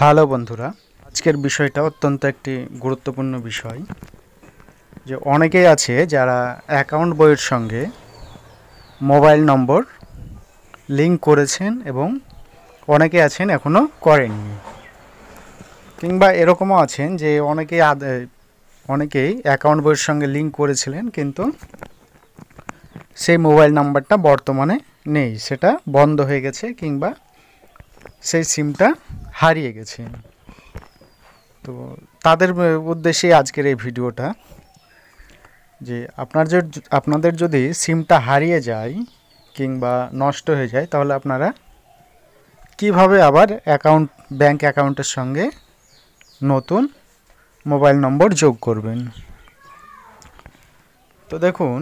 Hello বন্ধুরা, আজকের বিষয়টা অত্যন্ত একটি গুরুত্বপূর্ণ বিষয়। যে অনেকেই আছে যারা অ্যাকাউন্ট বইয়ের সঙ্গে মোবাইল নম্বর লিঙ্ক করেছেন এবং অনেকে আছেন এখনও করেননি, কিংবা এরকমও আছেন যে অনেকেই অ্যাকাউন্ট বইয়ের সঙ্গে লিঙ্ক করেছিলেন কিন্তু সেই মোবাইল নাম্বারটা বর্তমানে নেই, সেটা বন্ধ হয়ে গেছে কিংবা সেই সিমটা হারিয়ে গেছে। তো তাদের উদ্দেশ্যে আজকের এই ভিডিওটা, যে আপনাদের যদি সিমটা হারিয়ে যায় কিংবা নষ্ট হয়ে যায় তাহলে আপনারা কিভাবে আবার ব্যাংক অ্যাকাউন্টের সঙ্গে নতুন মোবাইল নম্বর যোগ করবেন। তো দেখুন,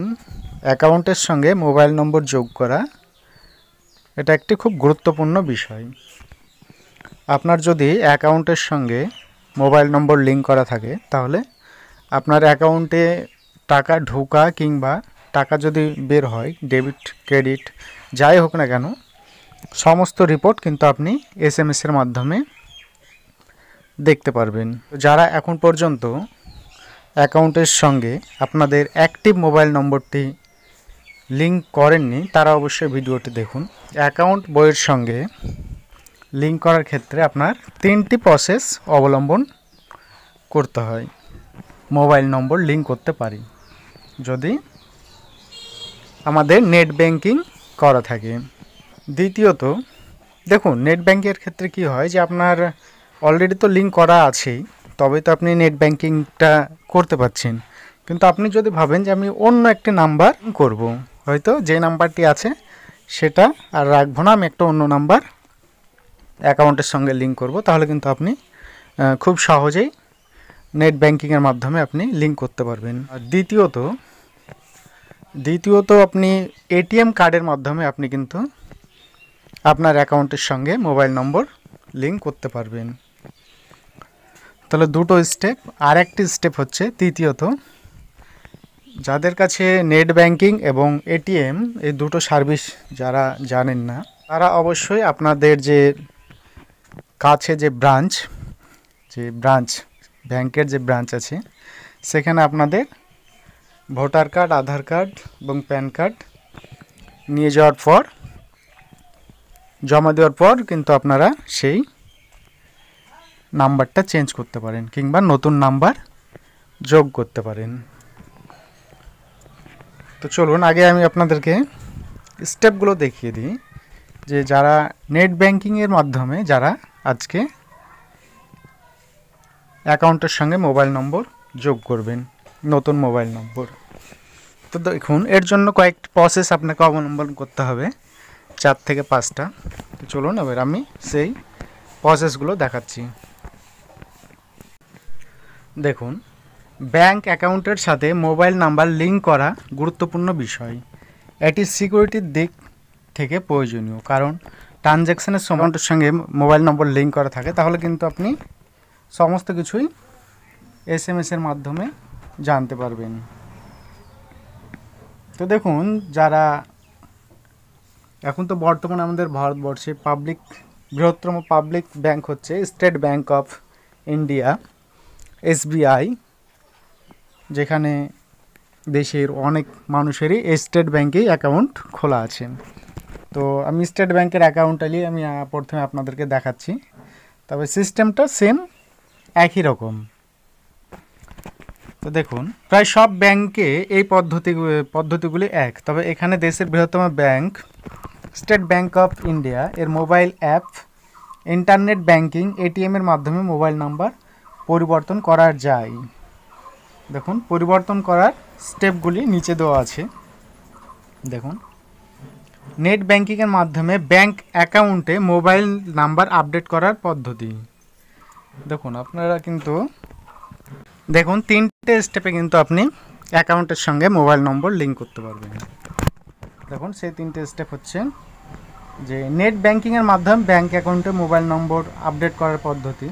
অ্যাকাউন্টের সঙ্গে মোবাইল নম্বর যোগ করা এটা একটি খুব গুরুত্বপূর্ণ বিষয়। আপনার যদি অ্যাকাউন্টের সঙ্গে মোবাইল নম্বর লিঙ্ক করা থাকে তাহলে আপনার অ্যাকাউন্টে টাকা ঢোকা কিংবা টাকা যদি বের হয়, ডেবিট ক্রেডিট যাই হোক না কেন, সমস্ত রিপোর্ট কিন্তু আপনি এসএমএসের মাধ্যমে দেখতে পারবেন। যারা এখন পর্যন্ত অ্যাকাউন্টের সঙ্গে আপনাদের অ্যাক্টিভ মোবাইল নম্বরটি লিঙ্ক করেননি তারা অবশ্যই ভিডিওটি দেখুন। অ্যাকাউন্ট বইয়ের সঙ্গে লিঙ্ক করার ক্ষেত্রে আপনার 3টি প্রসেস অবলম্বন করতে হয় মোবাইল নম্বর লিঙ্ক করতে পারি যদি আমাদের নেট ব্যাংকিং করা থাকে। দ্বিতীয়ত, দেখুন, নেট ব্যাংকের ক্ষেত্রে কি হয় যে আপনার অলরেডি তো লিঙ্ক করা আছেই, তবে তো আপনি নেট ব্যাংকিংটা করতে পারছেন। কিন্তু আপনি যদি ভাবেন যে আমি অন্য একটি নাম্বার করব, হয়তো যে নাম্বারটি আছে সেটা আর রাখবো না, আমি একটা অন্য নাম্বার অ্যাকাউন্টের সঙ্গে লিঙ্ক করব, তাহলে কিন্তু আপনি খুব সহজেই নেট ব্যাংকিংয়ের মাধ্যমে আপনি লিঙ্ক করতে পারবেন। আর দ্বিতীয়ত আপনি এটিএম কার্ডের মাধ্যমে আপনি কিন্তু আপনার অ্যাকাউন্টের সঙ্গে মোবাইল নম্বর লিঙ্ক করতে পারবেন। তাহলে দুটো স্টেপ। আর একটি স্টেপ হচ্ছে তৃতীয়ত, যাদের কাছে নেট ব্যাংকিং এবং এটিএম এই দুটো সার্ভিস যারা জানেন না, তারা অবশ্যই আপনাদের যে কাছে যে ব্রাঞ্চ ব্যাংকের যে ব্রাঞ্চ আছে সেখানে আপনাদের ভোটার কার্ড, আধার কার্ড এবং প্যান কার্ড নিয়ে যাওয়ার পর, জমা দেওয়ার পর কিন্তু আপনারা সেই নাম্বারটা চেঞ্জ করতে পারেন কিংবা নতুন নাম্বার যোগ করতে পারেন। তো চলুন আগে আমি আপনাদেরকে স্টেপগুলো দেখিয়ে দিই, যে যারা নেট ব্যাংকিংয়ের মাধ্যমে যারা আজকে অ্যাকাউন্টের সঙ্গে মোবাইল নম্বর যোগ করবেন, নতুন মোবাইল নম্বর। তো দেখুন, এর জন্য কয়েকটি প্রসেস আপনাকে অবলম্বন করতে হবে, 4 থেকে 5টা। তো চলুন এবার আমি সেই প্রসেসগুলো দেখাচ্ছি। দেখুন, ব্যাংক অ্যাকাউন্টের সাথে মোবাইল নাম্বার লিঙ্ক করা গুরুত্বপূর্ণ বিষয়। এটি সিকিউরিটির দিক থেকে প্রয়োজনীয়, কারণ ট্রানজ্যাকশনের সময়টার সঙ্গে মোবাইল নম্বর লিঙ্ক করা থাকে তাহলে কিন্তু আপনি সমস্ত কিছুই এসএমএসের মাধ্যমে জানতে পারবেন। তো দেখুন, যারা এখন তো বর্তমানে আমাদের ভারতবর্ষে বৃহত্তম পাবলিক ব্যাংক হচ্ছে state bank of India, SBI, যেখানে দেশের অনেক মানুষেরই স্টেট ব্যাংকেই অ্যাকাউন্ট খোলা আছে। তো আমি স্টেট ব্যাংকের অ্যাকাউন্টটাই আমি প্রথমে আপনাদেরকে দেখাচ্ছি, তবে সিস্টেমটা সেম, একই রকম। তো দেখুন, প্রায় সব ব্যাংকে এই পদ্ধতিগুলি এক, তবে এখানে দেশের বৃহত্তম bank state bank of India এর মোবাইল অ্যাপ, ইন্টারনেট ব্যাংকিং, এটিএমের মাধ্যমে মোবাইল নাম্বার পরিবর্তন করা যায়। দেখুন, পরিবর্তন করার স্টেপগুলি নিচে দেওয়া আছে। দেখুন, নেট ব্যাংকিংয়ের মাধ্যমে ব্যাংক অ্যাকাউন্টে মোবাইল নাম্বার আপডেট করার পদ্ধতি। দেখুন, আপনারা কিন্তু দেখুন 3টে স্টেপে কিন্তু আপনি অ্যাকাউন্টের সঙ্গে মোবাইল নম্বর লিঙ্ক করতে পারবেন। দেখুন, সেই 3টে স্টেপ হচ্ছে যে নেট ব্যাংকিংয়ের মাধ্যমে ব্যাংক অ্যাকাউন্টে মোবাইল নম্বর আপডেট করার পদ্ধতি,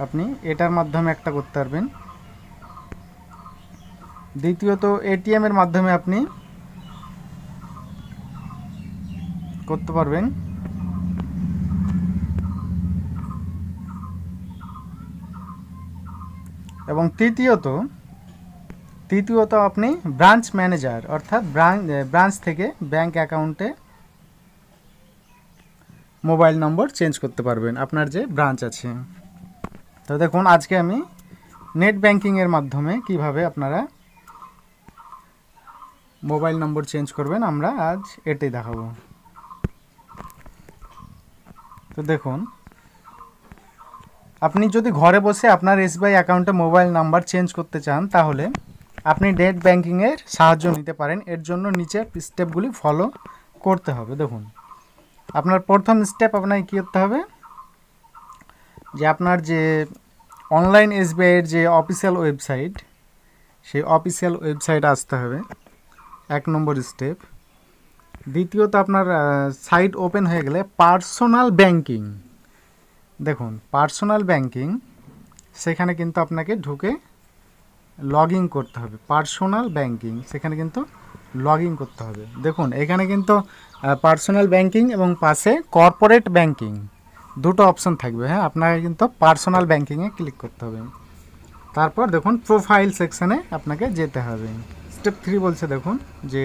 আপনি এটার মাধ্যমে একটা করতে পারবেন। দ্বিতীয়ত, এটিএমের মাধ্যমে আপনি করতে পারবেন। এবং তৃতীয়ত আপনি ব্রাঞ্চ ম্যানেজার অর্থাৎ ব্রাঞ্চ থেকে ব্যাংক অ্যাকাউন্টে মোবাইল নম্বর চেঞ্জ করতে পারবেন আপনার যে ব্রাঞ্চ আছে। তো দেখুন আজকে আমি নেট ব্যাংকিংয়ের মাধ্যমে কিভাবে আপনারা মোবাইল নম্বর চেঞ্জ করবেন আমরা আজ এটাই দেখাবো। তো দেখুন আপনি যদি ঘরে বসে আপনার এসবিআই অ্যাকাউন্টে মোবাইল নাম্বার চেঞ্জ করতে চান তাহলে আপনি নেট ব্যাংকিংয়ের সাহায্য নিতে পারেন। এর জন্য নিচের স্টেপগুলি ফলো করতে হবে। দেখুন আপনার প্রথম স্টেপ আপনাকে কী করতে হবে, যে আপনার যে অনলাইন এসবিআইয়ের যে অফিসিয়াল ওয়েবসাইট, সেই অফিসিয়াল ওয়েবসাইটে আসতে হবে, 1 নম্বর স্টেপ। দ্বিতীয়ত আপনার সাইট ওপেন হয়ে গেলে পার্সোনাল ব্যাংকিং, দেখুন পার্সোনাল ব্যাংকিং, সেখানে কিন্তু আপনাকে ঢুকে লগ ইন করতে হবে। পার্সোনাল ব্যাংকিং সেখানে কিন্তু লগ ইন করতে হবে। দেখুন এখানে কিন্তু পার্সোনাল ব্যাংকিং এবং পাশে কর্পোরেট ব্যাংকিং দুটো অপশন থাকবে। হ্যাঁ, আপনাকে কিন্তু পার্সোনাল ব্যাংকিংয়ে ক্লিক করতে হবে। তারপর দেখুন প্রোফাইল সেকশানে আপনাকে যেতে হবে। স্টেপ 3 বলছে দেখুন যে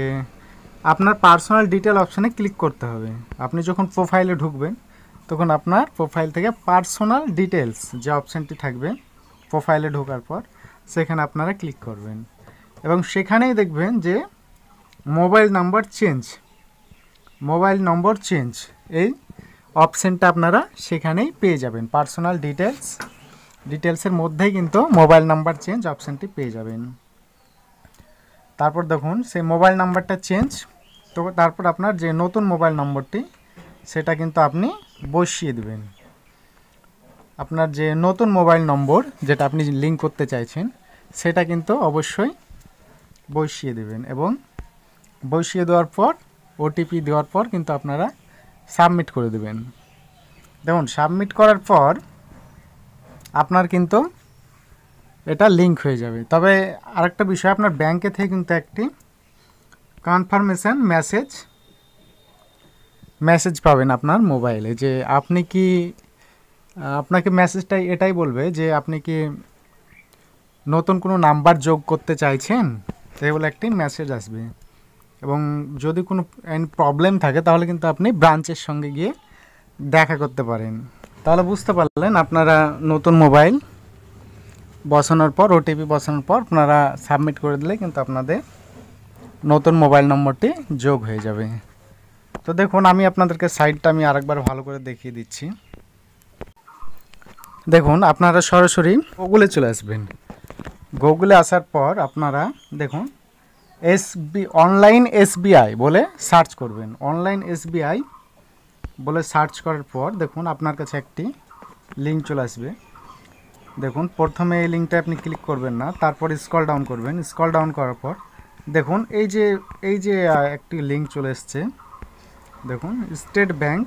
আপনার পার্সোনাল ডিটেল অপশানে ক্লিক করতে হবে। আপনি যখন প্রোফাইলে ঢুকবেন তখন আপনার প্রোফাইল থেকে পার্সোনাল ডিটেলস যে অপশানটি থাকবে প্রোফাইলে ঢোকার পর সেখানে আপনারা ক্লিক করবেন এবং সেখানেই দেখবেন যে মোবাইল নম্বর চেঞ্জ এই অপশানটা আপনারা সেখানেই পেয়ে যাবেন। পার্সোনাল ডিটেলসের মধ্যেই কিন্তু মোবাইল নাম্বার চেঞ্জ অপশানটি পেয়ে যাবেন। তারপর দেখুন সেই মোবাইল নাম্বারটা চেঞ্জ, তো তারপর আপনার যে নতুন মোবাইল নম্বরটি সেটা কিন্তু আপনি বসিয়ে দেবেন। আপনার যে নতুন মোবাইল নম্বর যেটা আপনি লিঙ্ক করতে চাইছেন সেটা কিন্তু অবশ্যই বসিয়ে দেবেন এবং বসিয়ে দেওয়ার পর ওটিপি দেওয়ার পর কিন্তু আপনারা সাবমিট করে দেবেন। দেখুন সাবমিট করার পর আপনার কিন্তু এটা লিঙ্ক হয়ে যাবে। তবে আরেকটা বিষয়, আপনার ব্যাংকে থেকে কিন্তু একটি কনফার্মেশন মেসেজ পাবেন আপনার মোবাইলে, যে আপনি কি আপনাকে মেসেজটাই এটাই বলবে যে আপনি কি নতুন কোনো নাম্বার যোগ করতে চাইছেন, তাই বলে একটি মেসেজ আসবে। এবং যদি কোনো প্রবলেম থাকে তাহলে কিন্তু আপনি ব্রাঞ্চের সঙ্গে গিয়ে দেখা করতে পারেন। তাহলে বুঝতে পারলেন, আপনারা নতুন মোবাইল বসানোর পর ওটিপি বসানোর পর আপনারা সাবমিট করে দিলে কিন্তু আপনাদের নতুন মোবাইল নম্বরটি যোগ হয়ে যাবে। তো দেখুন আমি আপনাদেরকে সাইটটা আমি আরেকবার ভালো করে দেখিয়ে দিচ্ছি। দেখুন আপনারা সরাসরি গুগলে চলে আসবেন। গুগলে আসার পর আপনারা দেখুন অনলাইন এসবিআই বলে সার্চ করবেন। অনলাইন এসবিআই বলে সার্চ করার পর দেখুন আপনার কাছে একটি লিঙ্ক চলে আসবে। দেখুন প্রথমে এই লিঙ্কটা আপনি ক্লিক করবেন না, তারপর স্ক্রল ডাউন করবেন। স্ক্রল ডাউন করার পর দেখুন এই যে একটি লিঙ্ক চলে এসছে, দেখুন স্টেট ব্যাংক,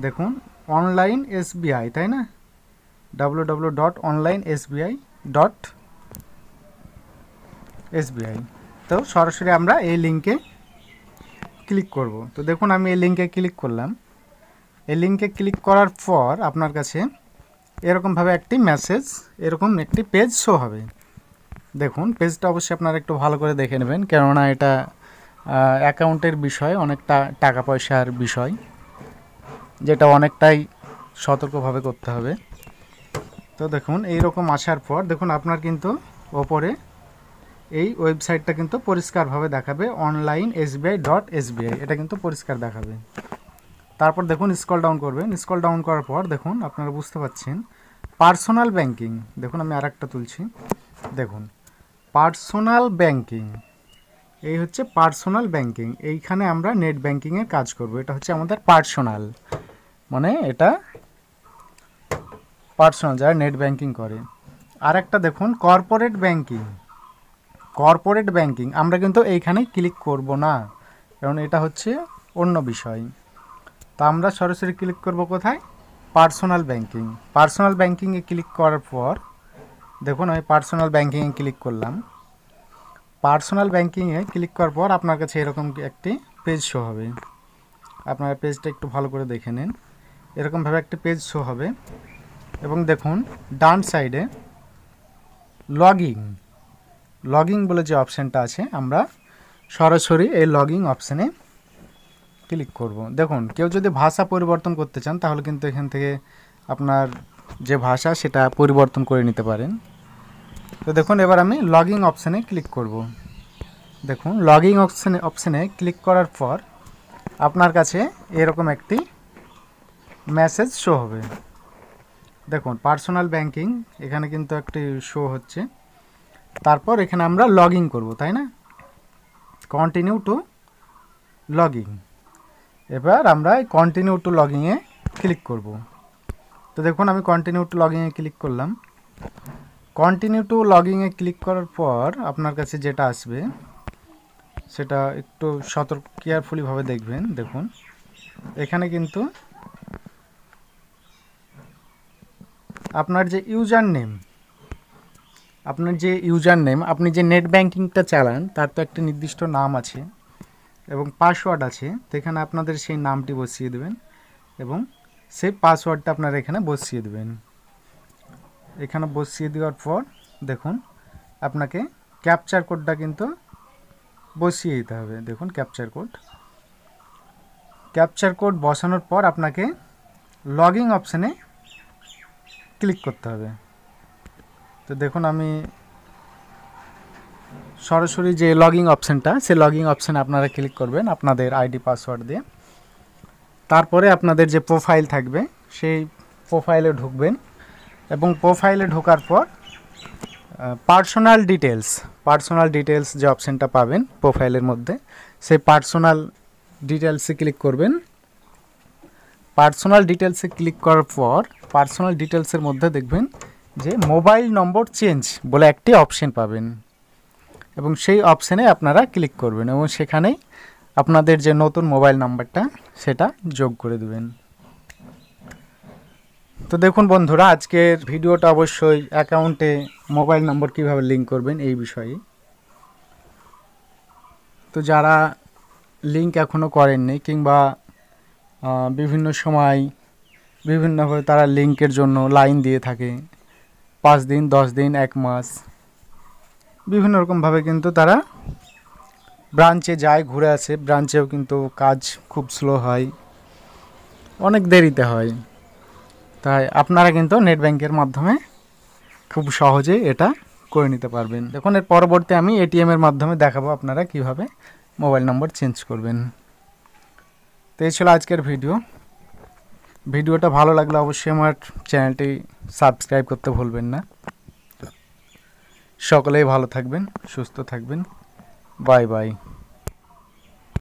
দেখুন অনলাইন এসবিআই, তাই না, www.onlinesbi.sbi। তো সরাসরি আমরা এই লিঙ্কে ক্লিক করব। তো দেখুন আমি এই লিঙ্কে ক্লিক করলাম। এই লিঙ্কে ক্লিক করার পর আপনার কাছে এরকমভাবে একটি মেসেজ, এরকম একটি পেজ শো হবে। দেখুন পেজটা অবশ্যই আপনারা একটু ভালো করে দেখে নেবেন, কেননা এটা অ্যাকাউন্টের বিষয়, অনেকটা টাকা পয়সার বিষয়, যেটা অনেকটাই সতর্কভাবে করতে হবে। তো দেখুন এইরকম আসার পর দেখুন আপনার কিন্তু ওপরে এই ওয়েবসাইটটা কিন্তু পরিষ্কারভাবে দেখাবে, onlinesbi.sbi, এটা কিন্তু পরিষ্কার দেখাবে। তারপর দেখুন স্ক্রল ডাউন করবেন। স্ক্রল ডাউন করার পর দেখুন আপনারা বুঝতে পাচ্ছেন পার্সোনাল ব্যাংকিং, দেখুন আমি আরেকটা তুলছি। দেখুন পার্সোনাল ব্যাংকিং, এই হচ্ছে পার্সোনাল ব্যাংকিং। এইখানে আমরা নেট ব্যাংকিংয়ের কাজ করব। এটা হচ্ছে আমাদের পার্সোনাল, মানে এটা পার্সোনাল যারা নেট ব্যাংকিং করে। আর একটা দেখুন কর্পোরেট ব্যাংকিং, আমরা কিন্তু এইখানে ক্লিক করব না, কারণ এটা হচ্ছে অন্য বিষয়। তো আমরা সরাসরি ক্লিক করব কোথায়, পার্সোনাল ব্যাংকিংয়ে ক্লিক করার পর দেখুন আমি পার্সোনাল ব্যাংকিংয়ে ক্লিক করলাম। পার্সোনাল ব্যাংকিংয়ে ক্লিক করার পর আপনার কাছে এরকম একটি পেজ শো হবে। আপনারা পেজটা একটু ভালো করে দেখে নিন। এরকমভাবে একটি পেজ শো হবে এবং দেখুন ডান সাইডে লগিং বলে যে অপশানটা আছে, আমরা সরাসরি এই লগিং অপশানে ক্লিক করব। দেখুন, কেউ যদি ভাষা পরিবর্তন করতে চান তাহলে কিন্তু এখান থেকে আপনার যে ভাষা সেটা পরিবর্তন করে নিতে পারেন। তো দেখুন, এবার আমি লগিং অপশানে ক্লিক করব। দেখুন, লগিং অপশানে ক্লিক করার পর আপনার কাছে এরকম একটি মেসেজ শো হবে। দেখুন, পার্সোনাল ব্যাংকিং এখানে কিন্তু একটি শো হচ্ছে। তারপর এখানে আমরা লগইন করব, তাই না? Continue to login. এবার আমরা কন্টিনিউ টু লগইনে ক্লিক করব। তো দেখুন, আমি কন্টিনিউ টু লগইনে ক্লিক করলাম। কন্টিনিউ টু লগইনে ক্লিক করার পর আপনার কাছে যেটা আসবে সেটা একটু কেয়ারফুলিভাবে দেখবেন। দেখুন, এখানে কিন্তু আপনার যে ইউজার নেম, আপনি যে নেট ব্যাংকিংটা চালান তার তো একটা নির্দিষ্ট নাম আছে এবং পাসওয়ার্ড আছে। তো এখানে আপনাদের সেই নামটি বসিয়ে দেবেন এবং সেই পাসওয়ার্ডটা আপনারা এখানে বসিয়ে দেবেন। এখানে বসিয়ে দেওয়ার পর দেখুন, আপনাকে ক্যাপচার কোডটা কিন্তু বসিয়ে দিতে হবে। দেখুন, ক্যাপচার কোড বসানোর পর আপনাকে লগইন অপশানে ক্লিক করতে হবে। তো দেখুন, আমি সরাসরি যে লগইন অপশানটা, সেই লগইন অপশানে আপনারা ক্লিক করবেন আপনাদের আইডি পাসওয়ার্ড দিয়ে। তারপরে আপনাদের যে প্রোফাইল থাকবে সেই প্রোফাইলে ঢুকবেন এবং প্রোফাইলে ঢোকার পর পার্সোনাল ডিটেলস যে অপশানটা পাবেন প্রোফাইলের মধ্যে, সেই পার্সোনাল ডিটেলসে ক্লিক করবেন। পার্সোনাল ডিটেলসে ক্লিক করার পর পার্সোনাল ডিটেলসের মধ্যে দেখবেন যে মোবাইল নম্বর চেঞ্জ বলে একটি অপশান পাবেন এবং সেই অপশানে আপনারা ক্লিক করবেন এবং সেখানেই আপনাদের যে নতুন মোবাইল নাম্বারটা সেটা যোগ করে দেবেন। তো দেখুন বন্ধুরা, আজকের ভিডিওটা অবশ্যই অ্যাকাউন্টে মোবাইল নম্বর কীভাবে লিঙ্ক করবেন এই বিষয়ে। তো যারা লিঙ্ক এখনও করেননি কিংবা বিভিন্ন সময় বিভিন্নভাবে তারা লিঙ্কের জন্য লাইন দিয়ে থাকে, 5 দিন, 10 দিন, 1 মাস, বিভিন্ন রকমভাবে কিন্তু তারা ব্রাঞ্চে যায়, ঘুরে আসে। ব্রাঞ্চেও কিন্তু কাজ খুব স্লো হয়, অনেক দেরিতে হয়। তাই আপনারা কিন্তু নেট ব্যাংকের মাধ্যমে খুব সহজেই এটা করে নিতে পারবেন। দেখুন, এর পরবর্তী আমি এটিএমের মাধ্যমে দেখাবো আপনারা কিভাবে মোবাইল নম্বর চেঞ্জ করবেন। তো এই ছিল আজকের ভিডিওটা ভালো লাগলে অবশ্যই আমার চ্যানেলটি সাবস্ক্রাইব করতে ভুলবেন না। সকলেই ভালো থাকবেন, সুস্থ থাকবেন। Bye bye.